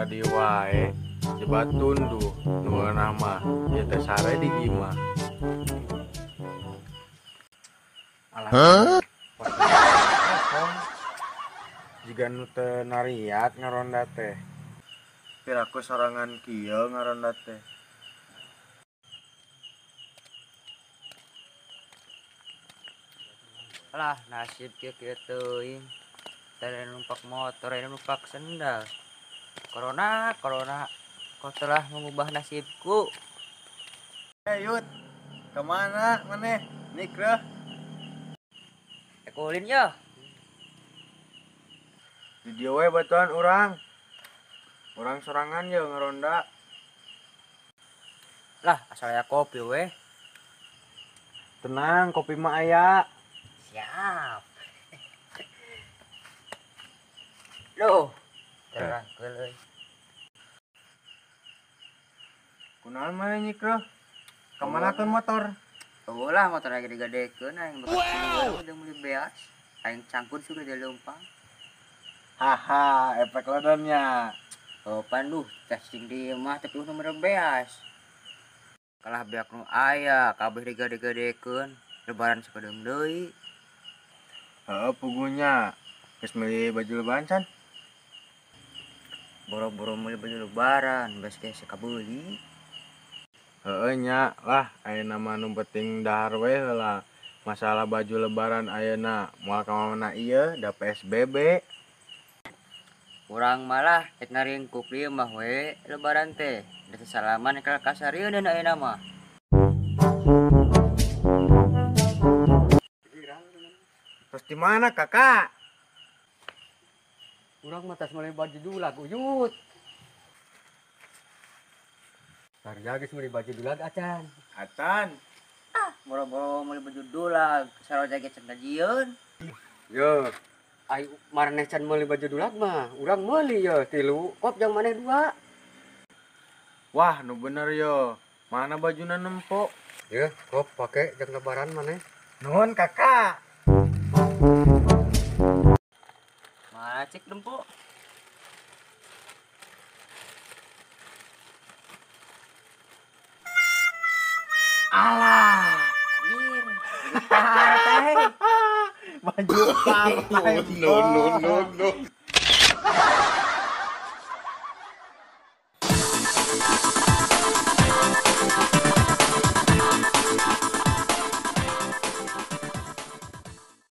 tadi wae jebat tunduh nu nama ieu teh sare di imah. Alah. Jika nu teu nariat ngaronda teh. Piraku sorangan kieu ngaronda teh. Alah nasib kieu teuing. Tadi numpak motor, ini numpak sendal. Corona kau telah mengubah nasibku. Yud, kemana maneh? Nikrah. Ekulin ya. Di dieu we batuan urang. Urang sorangan ye ngaronda. Lah asal aya kopi weh. Tenang, kopi mah aya. Siap. Loh, terang euy. Kunaon maneh nyikrah? Kamanakeun motor? Ulah motor lagi digadekeun aing bekas udah mulai beas. Aing cangkut sudah di leumpang. Haha, efek lodonnya. Oh panduh, casing di mah tapi udah mulai beas. Kalah beak nu aya, kabeh digade-gadekeun. Lebaran sakedeung deui. Heeh, pugunya. Geus meuli baju lebaran can? Boro-boro meuli baju lebaran, beas ge sakabeuli. Heeh nya, lah ayeuna mah nu penting dahar we heula. Masalah baju lebaran ayeuna moal ka mana ieu da PSBB. Urang malah rek ngaringkuk ieu mah we lebaran teh. Da salaman ka kasarieun ayeuna mah. Terus di mana, Kakak? Urang mah tas meuli baju dulag uyut. Harga geus meuli baju dulag acan. Acan. Boro-boro meuli baju dulag, saroja ge cenah jieun. Yo, Ai marane can meuli baju dulag mah, urang meuli ye 3, kop jang maneh 2. wah nu bener yo. Mana bajuna nempok? Ye, kop pake jang lebaran maneh. Nuhun, Kakak. Mana cek dempuk? Alah, Anjir, partai. baju partai. No, no, no, no.